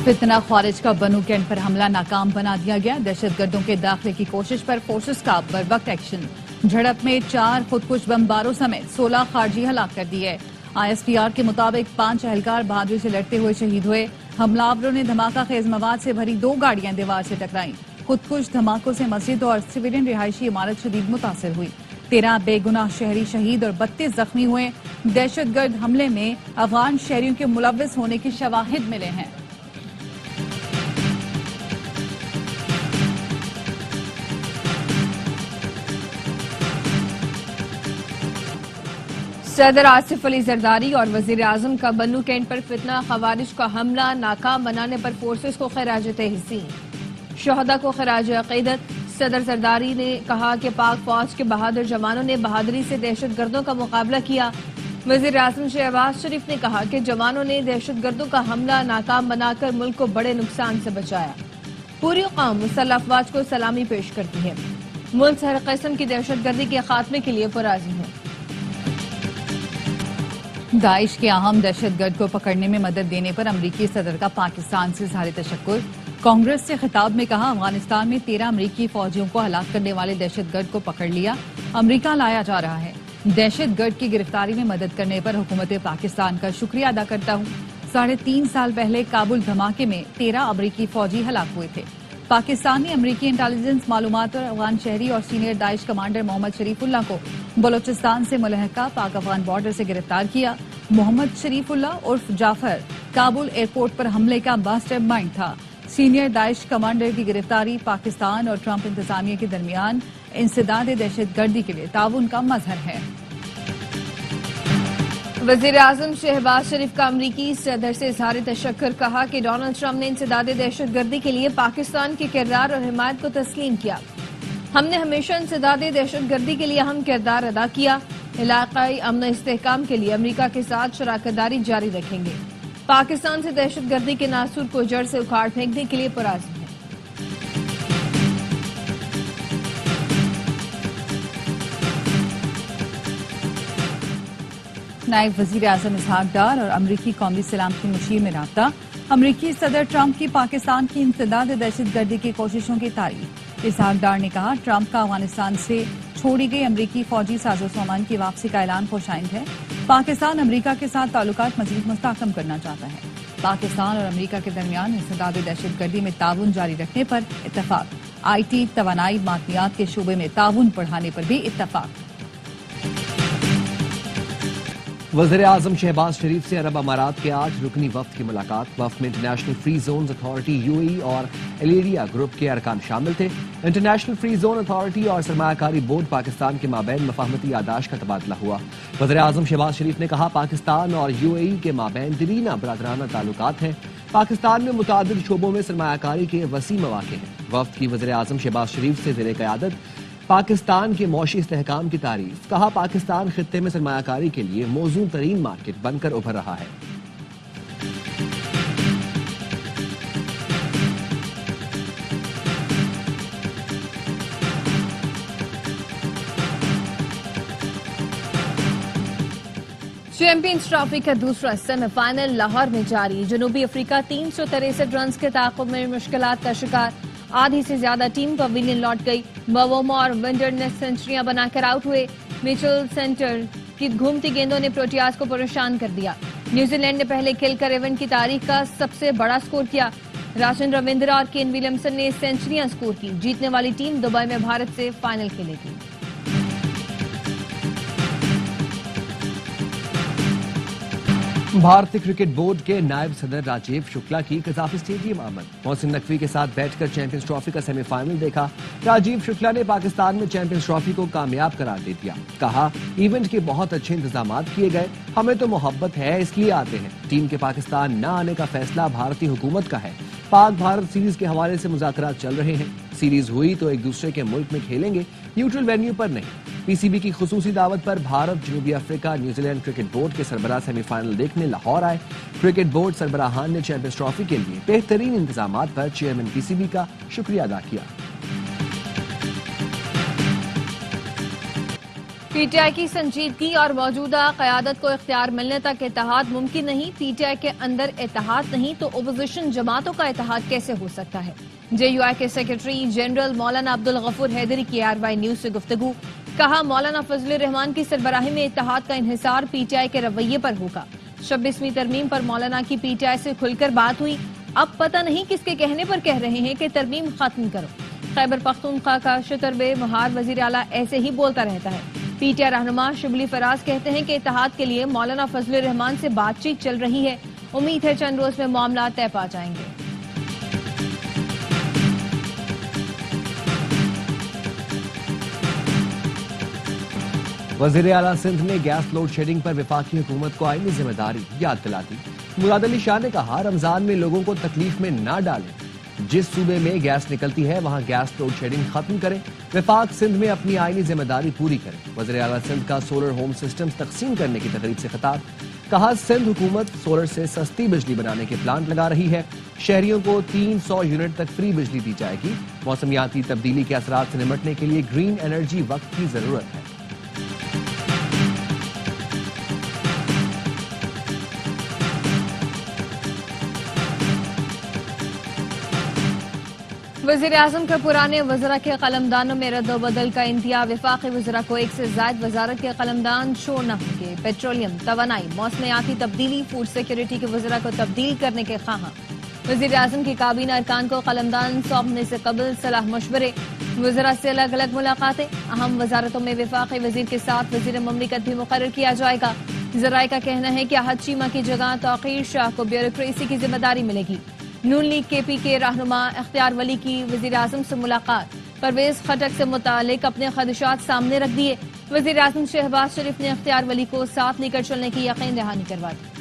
फितना खारिज का बनू कैंट पर हमला नाकाम बना दिया गया। दहशतगर्दों के दाखिले की कोशिश पर फोर्सेस का बरवक्त एक्शन। झड़प में 4 खुदकुश बमबारों समेत 16 खारजी हलाक कर दिए। ISPR के मुताबिक 5 एहलकार बहादुरी से लड़ते हुए शहीद हुए। हमलावरों ने धमाका खेज मवाद से भरी 2 गाड़ियां दीवार से टकराईं। खुदकुश धमाकों से मस्जिद और सिविलियन रिहायशी इमारत शदीद मुतासर हुई। 13 बेगुनाह शहरी शहीद और 32 जख्मी हुए। दहशतगर्द हमले में अफगान शहरियों के मुलव्वस होने के शवाहिद मिले हैं। सदर आसिफ अली जरदारी और वजीर आजम का बन्नू कैंट पर फितना खवारिज का हमला नाकाम बनाने पर फोर्सेस को खराज तहसीन, शहदा को खराज अकीदत। सदर जरदारी ने कहा कि पाक फौज के बहादुर जवानों ने बहादुरी से दहशतगर्दों का मुकाबला किया। वजीर आजम शहबाज शरीफ ने कहा कि जवानों ने दहशतगर्दों का हमला नाकाम बनाकर मुल्क को बड़े नुकसान से बचाया। पूरी कौम मुसल्लह अफवाज को सलामी पेश करती है। मुल्क हर किस्म की दहशतगर्दी के खात्मे के लिए पुराजी है। दाइश के अहम दहशतगर्द को पकड़ने में मदद देने पर अमरीकी सदर का पाकिस्तान से इज़हार तशक्कुर। कांग्रेस से खिताब में कहा, अफगानिस्तान में 13 अमरीकी फौजियों को हलाक करने वाले दहशतगर्द को पकड़ लिया, अमरीका लाया जा रहा है। दहशतगर्द की गिरफ्तारी में मदद करने पर हुकूमत पाकिस्तान का शुक्रिया अदा करता हूँ। 3.5 साल पहले काबुल धमाके में 13 अमरीकी फौजी हलाक हुए थे। पाकिस्तान ने अमरीकी इंटेलिजेंस मालूमात और अफगान शहरी और senior Daesh commander Mohammad Sharifullah को बलोचिस्तान से मुलहका पाक अफगान बॉर्डर से गिरफ्तार किया। मोहम्मद शरीफुल्लाह उर्फ जाफर काबुल एयरपोर्ट पर हमले का मास्टरमाइंड था। सीनियर दाइश कमांडर की गिरफ्तारी पाकिस्तान और ट्रंप इंतजामिया के दरमियान इंसदाद दहशतगर्दी के लिए ताउन का मजहर है। वजीर आजम शहबाज शरीफ का अमरीकी सदर से इज़हार तशक्कुर, कहा कि डोनाल्ड ट्रंप ने इंसदाद दहशतगर्दी के लिए पाकिस्तान के किरदार और हिमायत को तस्लीम किया। हमने हमेशा इंसदाद दहशतगर्दी के लिए अहम किरदार अदा किया। इलाकाई अमन इस्तेहकाम के लिए अमरीका के साथ शराकतदारी जारी रखेंगे। पाकिस्तान से दहशतगर्दी के नासूर को जड़ से उखाड़ फेंकने के लिए पुराज़ी है। नायब वजीर आजम इसहाक डार और अमरीकी कौमी सलामती मुशीर में राब्ता। अमरीकी सदर ट्रंप की पाकिस्तान की इंसदाद दहशतगर्दी की कोशिशों की तारीफ। इसहाक डार ने कहा, ट्रंप का अफगानिस्तान से छोड़ी गई अमरीकी फौजी साजो सामान की वापसी का ऐलान खुशाइंद है। पाकिस्तान अमरीका के साथ ताल्लुकात मजीद मुस्तहकम करना चाहता है। पाकिस्तान और अमरीका के दरमियान इंसदाद दहशतगर्दी में ताउन जारी रखने पर इत्तफाक। IT, तवानाई, मादनियात के शोबे में ताउन बढ़ाने पर भी इत्तफाक। वज़ीर आज़म शहबाज शरीफ से अरब अमारात के 8 रुकनी वफ्द की मुलाकात। वफ्द में international free zone authority UAE और एलेरिया ग्रुप के अरकान शामिल थे। इंटरनेशनल फ्री जोन अथॉरिटी और सरमायाकारी बोर्ड पाकिस्तान के माबैन मफाहमती यादाश्त का तबादला हुआ। वज़ीर आज़म शहबाज शरीफ ने कहा, पाकिस्तान और UAE के माबैन दरीना बरादराना ताल्लुकात हैं। पाकिस्तान में मुतादिद शोबों में सरमायाकारी के वसी मौके हैं। वफ्द की वज़ीर आज़म शहबाज शरीफ से ज़ेरे क़यादत पाकिस्तान के मौशी इस्तेहकाम की तारीफ। कहा, पाकिस्तान खित्ते में सरमायाकारी के लिए मौजूद तरीन मार्केट बनकर उभर रहा है। चैंपियंस ट्रॉफी का दूसरा सेमीफाइनल लाहौर में जारी। जनूबी अफ्रीका 363 रन के ताक़ुब में मुश्किलात का शिकार। आधी से ज्यादा टीम पवेलियन लौट गई। मवोमा और विंडर ने सेंचुरियां बनाकर आउट हुए। मिचेल सेंटर की घूमती गेंदों ने प्रोटियाज को परेशान कर दिया। न्यूजीलैंड ने पहले खेलकर इवेंट की तारीख का सबसे बड़ा स्कोर किया। राजन रविंद्रा और केन विलियमसन ने सेंचुरियां स्कोर की। जीतने वाली टीम दुबई में भारत से फाइनल खेलेगी। भारतीय क्रिकेट बोर्ड के नायब सदर राजीव शुक्ला की कजाफी स्टेडियम आमद। मोहसिन नकवी के साथ बैठकर चैंपियंस ट्रॉफी का सेमीफाइनल देखा। राजीव शुक्ला ने पाकिस्तान में चैंपियंस ट्रॉफी को कामयाब करार दे दिया। कहा, इवेंट के बहुत अच्छे इंतजाम किए गए। हमें तो मोहब्बत है, इसलिए आते हैं। टीम के पाकिस्तान न आने का फैसला भारतीय हुकूमत का है। पाक भारत सीरीज के हवाले से मुज़ाकरात चल रहे हैं। सीरीज हुई तो एक दूसरे के मुल्क में खेलेंगे, न्यूट्रल वेन्यू पर नहीं। PCB की खुसूसी दावत पर भारत, जनूबी अफ्रीका, न्यूजीलैंड क्रिकेट बोर्ड के सरबराह सेमीफाइनल देखने लाहौर आए। क्रिकेट बोर्ड सरबराहान ने चैंपियंस ट्रॉफी के लिए बेहतरीन इंतजामात पर चेयरमैन PCB का शुक्रिया अदा किया। پی ٹی آئی کی سنجیدگی اور موجودہ قیادت کو اختیار ملنے تک اتحاد ممکن نہیں. پی ٹی آئی کے اندر اتحاد نہیں تو اپوزیشن جماعتوں کا اتحاد کیسے ہو سکتا ہے؟ جے یو آئی کے سیکرٹری جنرل مولانا عبدالغفور حیدری کی آر وائی نیوز سے گفتگو. کہا مولانا فضل الرحمان کی سربراہی میں اتحاد کا انحصار پی ٹی آئی کے رویے پر ہوگا. 26ویں ترمیم پر مولانا کی پی ٹی آئی سے کھل کر بات ہوئی. اب پتہ نہیں کس کے کہنے پر کہہ رہے ہیں کہ ترمیم ختم کرو. خیبر پختونخوا کا شتر مہار وزیر اعلیٰ ایسے ہی بولتا رہتا ہے. پی ٹی آئی رہنما شبلی فراز کہتے ہیں کہ اتحاد کے لیے مولانا فضل الرحمان سے بات چیت چل رہی ہے. امید ہے چند روز میں معاملات طے پا جائیں گے. وزیر اعلیٰ سندھ نے گیس لوڈ شیڈنگ پر وفاقی حکومت کو آئینی ذمہ داری یاد دلا دی. مراد علی شاہ نے کہا رمضان میں لوگوں کو تکلیف میں نہ ڈالیں. جس صوبے میں گیس نکلتی ہے وہاں گیس لوڈ شیڈنگ ختم کریں. وفاق سندھ میں اپنی آئینی ذمہ داری پوری کریں. وزیر اعلیٰ سندھ کا سولر ہوم سسٹمز تقسیم کرنے کی تقریب سے خطاب. کہا سندھ حکومت سولر سے سستی بجلی بنانے کے پلانٹ لگا رہی ہے. شہریوں کو 300 یونٹ تک فری بجلی دی جائے گی. موسمیاتی تبدیلی کے اثرات سے نمٹنے کے لیے گرین انرجی وقت کی ضرورت ہے. وزیر اعظم کا پرانے وزراء کے قلمدانوں میں رد و بدل کا انتہا. وفاقی وزراء کو ایک سے زائد وزارت کے قلمدان چھوڑنا ہوں گے. پیٹرولیم، توانائی، موسمیاتی تبدیلی، فوڈ سیکیورٹی کے وزراء کو تبدیل کرنے کے خواہاں. وزیر اعظم کی کابینہ ارکان کو قلمدان سونپنے سے قبل صلاح مشورے. وزراء سے الگ الگ ملاقاتیں. اہم وزارتوں میں وفاقی وزیر کے ساتھ وزیر مملکت بھی مقرر کیا جائے گا. ذرائع کا کہنا ہے کہ احد چیمہ کی جگہ توقیر شاہ کو بیوروکریسی کی ذمہ داری ملے گی. نون لیگ کے پی کے رہنما اختیار ولی کی وزیر اعظم سے ملاقات. پرویز خٹک سے متعلق اپنے خدشات سامنے رکھ دیے. وزیر اعظم شہباز شریف نے اختیار ولی کو ساتھ لے کر چلنے کی یقین دہانی کروا دی.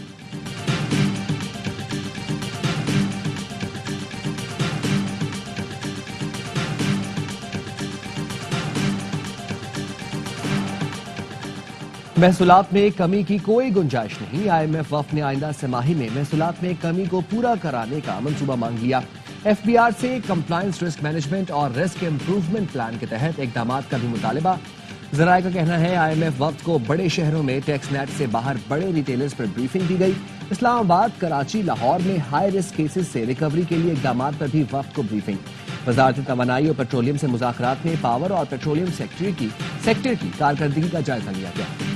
محصولات میں کمی کی کوئی گنجائش نہیں. آئی ایم ایف وفد نے آئندہ سہ ماہی میں محصولات میں کمی کو پورا کرانے کا منصوبہ مانگ لیا. ایف بی آر سے کمپلائنس رسک مینجمنٹ اور رسک امپروومنٹ پلان کے تحت اقدامات کا بھی مطالبہ. ذرائع کا کہنا ہے آئی ایم ایف وفد کو بڑے شہروں میں ٹیکس نیٹ سے باہر بڑے ریٹیلرز پر بریفنگ دی گئی. اسلام آباد، کراچی، لاہور میں ہائی رسک کیسز سے ریکوری کے لیے اقدامات پر بھی وفد کو بریفنگ. وزارت توانائی اور پیٹرولیم سے مذاکرات میں پاور اور پیٹرولیم سیکٹر کی کارکردگی کا جائزہ لیا گیا.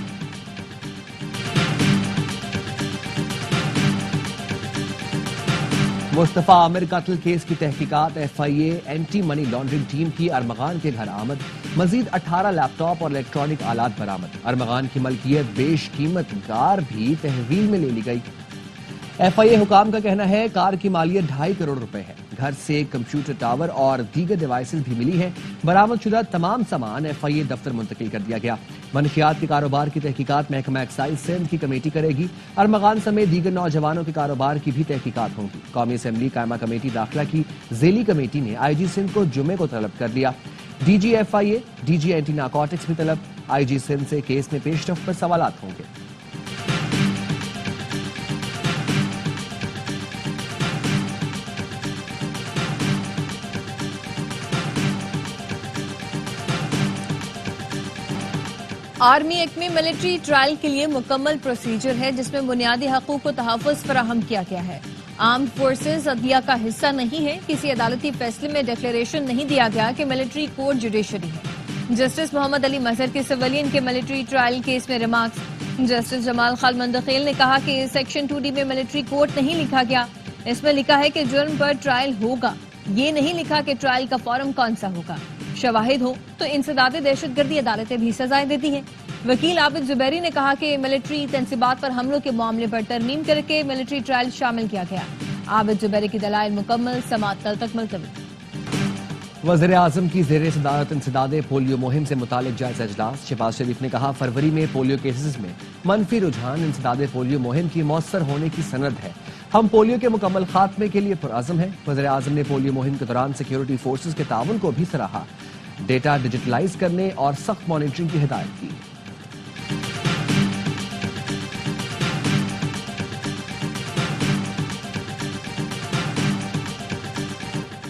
مصطفیٰ عامر قتل کیس کی تحقیقات. ایف آئی اے اینٹی منی لانڈرنگ ٹیم کی ارمغان کے گھر آمد. مزید 18 لیپ ٹاپ اور الیکٹرانک آلات برآمد. ارمغان کی ملکیت بیش قیمت کار بھی تحویل میں لے لی گئی. ایف آئی اے حکام کا کہنا ہے کار کی مالیت 2.5 کروڑ روپے ہے. گھر سے کمپیوٹر ٹاور اور دیگر ڈیوائسز بھی ملی ہیں. برآمد شدہ تمام سامان ایف آئی اے دفتر منتقل کر دیا گیا. منشیات کے کاروبار کی تحقیقات محکمہ ایکسائز سندھ کی کمیٹی کرے گی. ارمغان سمیت دیگر نوجوانوں کے کاروبار کی بھی تحقیقات ہوں گی. قومی اسمبلی قائمہ کمیٹی داخلہ کی ذیلی کمیٹی نے آئی جی سندھ کو جمعے کو طلب کر لیا. ڈی جی ایف آئی اے، ڈی جی اینٹی نارکوٹکس بھی طلب. آئی جی سندھ سے کیس میں پیش رفت پر سوالات ہوں گے. آرمی ایکٹ میں ملٹری ٹرائل کے لیے مکمل پروسیجر ہے جس میں بنیادی حقوق و تحفظ فراہم کیا گیا ہے. آرمڈ فورسز عدلیہ کا حصہ نہیں ہے. کسی عدالتی فیصلے میں ڈکلیریشن نہیں دیا گیا کہ ملٹری کورٹ جوڈیشری ہے. جسٹس محمد علی مظہر کے سویلین کے ملٹری ٹرائل کیس میں ریمارکس. جسٹس جمال خالد مندخیل نے کہا کہ سیکشن 2D میں ملٹری کورٹ نہیں لکھا گیا. اس میں لکھا ہے کہ جرم پر ٹرائل ہوگا. یہ نہیں لکھا کہ ٹرائل کا فارم کون سا ہوگا. شواہد ہو تو انسداد دہشت گردی عدالتیں بھی سزائیں دیتی ہیں. وکیل عابد زبیری نے کہا کہ ملٹری تنصیبات پر حملوں کے معاملے پر ترمیم کر کے ملٹری ٹرائل شامل کیا گیا. عابد زبیری کی دلائل مکمل، سماعت کل تک ملتوی. وزیر اعظم کی زیر صدارت انسداد پولیو مہم سے متعلق جائزہ اجلاس. شہباز شریف نے کہا فروری میں پولیو کیسز میں منفی رجحان انسداد پولیو مہم کی مؤثر ہونے کی سند ہے. ہم پولیو کے مکمل خاتمے کے لیے پرعزم ہیں. وزیر اعظم نے پولیو مہم کے دوران سیکیورٹی فورسز کے تعاون کو بھی سراہا. ڈیٹا ڈیجیٹلائز کرنے اور سخت مانیٹرنگ کی ہدایت کی.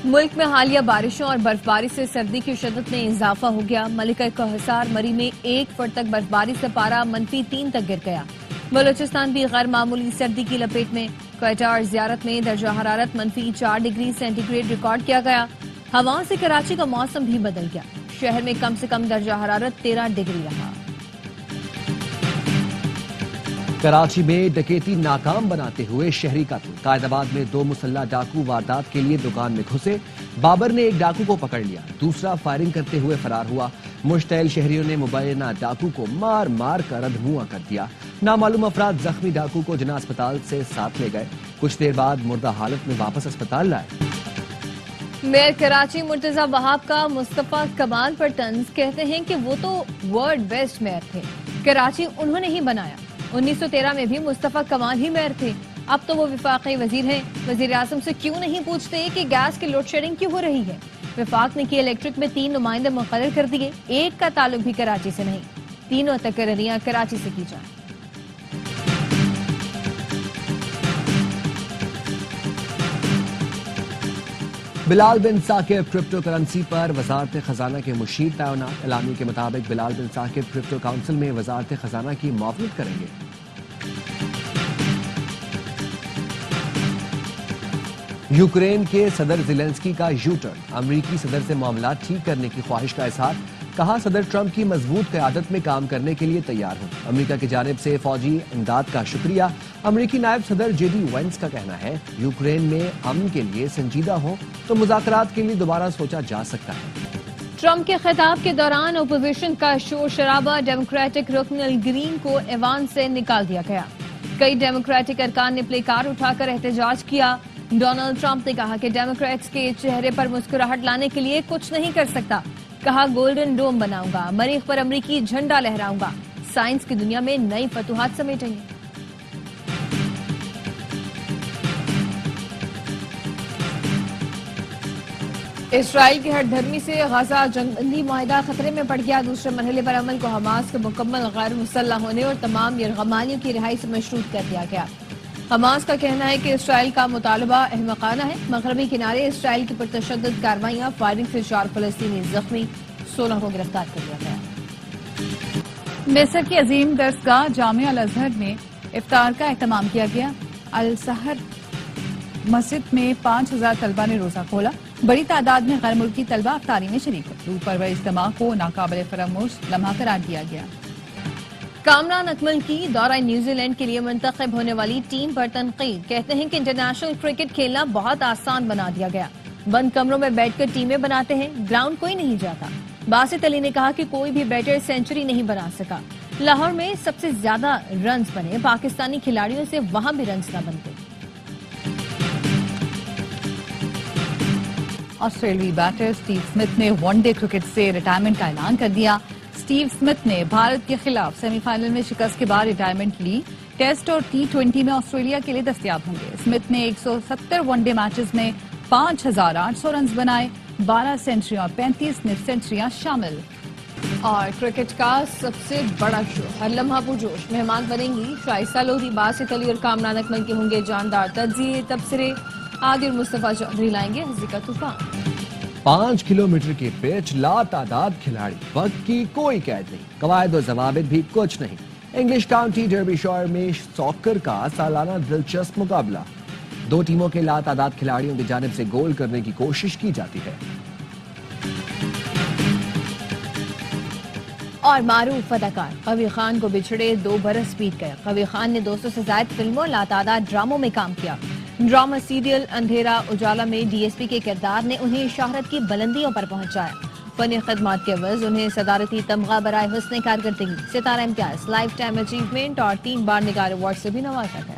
मुल्क में हालिया बारिशों और बर्फबारी से सर्दी की शिद्दत में इजाफा हो गया। मलिका कहसार मरी में 1 फुट तक बर्फबारी से पारा -3 तक गिर गया। बलूचिस्तान भी गैर मामूली सर्दी की लपेट में। क्वेटा और ज़ियारत में दर्जा हरारत -4 डिग्री सेंटीग्रेड रिकॉर्ड किया गया। हवाओं से कराची का मौसम भी बदल गया। शहर में कम से कम दर्जा हरारत 13 डिग्री रहा। कराची में डकैती नाकाम बनाते हुए शहरी कत्ल। कायदाबाद में 2 मुसल्ला डाकू वारदात के लिए दुकान में घुसे। बाबर ने एक डाकू को पकड़ लिया, दूसरा फायरिंग करते हुए फरार हुआ। मुश्तैल शहरियों ने मुबैना डाकू को मार मार कर अधमुआ कर दिया। नामालूम अफराद जख्मी डाकू को जिना अस्पताल से साथ ले गए। कुछ देर बाद मुर्दा हालत में वापस अस्पताल लाए। मेयर कराची मुर्तजा वहाब का मुस्तफा कमाल पर तंज। कहते हैं कि वो तो वर्ल्ड बेस्ट मेयर थे, कराची उन्होंने ही बनाया। 1913 में भी मुस्तफा कमाल ही मेयर थे। अब तो वो विफाकी वजीर हैं। वजीर आजम से क्यों नहीं पूछते कि गैस की लोड शेडिंग क्यों हो रही है। विफाक ने की इलेक्ट्रिक में 3 नुमाइंदे मुकर्रर कर दिए। एक का ताल्लुक भी कराची से नहीं। तीनों तकर्रियां कराची से की जाए। बिलाल बिन साकिब क्रिप्टो करेंसी पर वजारत खजाना के मुशीर तैनात। एलामी के मुताबिक बिलाल बिन साकिब क्रिप्टो काउंसिल में वजारत खजाना की मुआवनत करेंगे। यूक्रेन के सदर ज़ेलेंस्की का यू टर्न। अमरीकी सदर से मामला ठीक करने की ख्वाहिश का इजहार। कहा, सदर ट्रंप की मजबूत क़यादत में काम करने के लिए तैयार हूं। अमेरिका की जानिब से फौजी इमदाद का शुक्रिया। अमरीकी नायब सदर जेडी वेंस का कहना है, यूक्रेन में अमन के लिए संजीदा हो तो मुज़ाकरात के लिए दोबारा सोचा जा सकता है। ट्रंप के खिताब के दौरान अपोजिशन का शोर शराबा। डेमोक्रेटिक रुकन अल ग्रीन को ऐवान से निकाल दिया गया। कई डेमोक्रेटिक अरकान ने प्ले कार्ड उठाकर एहतजाज किया। डोनाल्ड ट्रंप ने कहा कि डेमोक्रेट्स के चेहरे पर मुस्कुराहट लाने के लिए कुछ नहीं कर सकता। कहा, गोल्डन डोम बनाऊंगा, मरीख पर अमरीकी झंडा लहराऊंगा, साइंस की दुनिया में नई फतूहात समेटेंगे। इसराइल की हठधर्मी से गजा जंगबंदी मुआहिदा खतरे में पड़ गया। दूसरे मरहले पर अमल को हमास के मुकम्मल गैर मुसल्लह होने और तमाम यरगमानियों की रिहाई से मशरूत कर दिया गया। हमास का कहना है कि इसराइल का मुतालबा अहमकाना है। मगरबी किनारे इसराइल की पुरतशद्दुद कार्रवाइयां, फायरिंग से 4 फलस्तीनी जख्मी, 16 को गिरफ्तार कर लिया गया। मिस्र की अजीम दरसगाह जामिया अल अजहर में इफ्तार का एहतमाम किया गया। अल सहर मस्जिद में 5000 तलबा ने रोजा खोला। बड़ी तादाद में गैर मुल्की तलबा इफ्तारी में शरीक हुए। रूह परवर इज्तिमा को नाकाबिल फरामोश लम्हा करार दिया गया। कामरान अकमल की दौरा न्यूजीलैंड के लिए मुंतखब होने वाली टीम पर तनकीद। कहते हैं कि इंटरनेशनल क्रिकेट खेलना बहुत आसान बना दिया गया। बंद कमरों में बैठकर टीमें बनाते हैं, ग्राउंड कोई नहीं जाता। बासित अली ने कहा कि कोई भी बैटर सेंचुरी नहीं बना सका। लाहौर में सबसे ज्यादा रन्स बने, पाकिस्तानी खिलाड़ियों से वहां भी रन्स न बनते। ऑस्ट्रेलियाई बैटर स्टीव स्मिथ ने वनडे क्रिकेट से रिटायरमेंट का ऐलान कर दिया। स्टीव स्मिथ ने भारत के खिलाफ सेमीफाइनल में शिकस्त के बाद रिटायरमेंट ली। टेस्ट और T20 में ऑस्ट्रेलिया के लिए दस्तयाब होंगे। स्मिथ ने 170 वनडे मैचेस में 5800 रन बनाए। 12 सेंचुरियां और 35 निफ सेंचुरियां शामिल। और क्रिकेट का सबसे बड़ा शो, हर लम्हा पुरजोश। मेहमान बनेंगी शाइस्ता लोधी, बासित अली और कामरान अकमल के होंगे जानदार तज्जिए तबसरे। आदिर मुस्तफा चौधरी लाएंगे हंसी का तूफान। 5 किलोमीटर की पिच, लातादाद खिलाड़ी, वक्त की कोई कैद नहीं, कवायद और जवाबित भी कुछ नहीं। इंग्लिश काउंटी डर्बीशायर में सॉकर का सालाना दिलचस्प मुकाबला। 2 टीमों के लातादाद खिलाड़ियों की जानिब से गोल करने की कोशिश की जाती है। और मारूफ अदाकार कवी खान को बिछड़े 2 बरस बीत गए। कवी खान ने 200 से ज्यादा फिल्मों, लातादाद ड्रामों में काम किया। ड्रामा सीरियल अंधेरा उजाला में डीएसपी के किरदार ने उन्हें शोहरत की बुलंदियों पर पहुंचाया। फनी खदमात के अवज़ उन्हें सदारती तमगा बराए हुस्न कारकर्दगी, सितारा इम्तियाज, लाइफ टाइम अचीवमेंट और 3 बार निगार अवार्ड से भी नवाजा गया।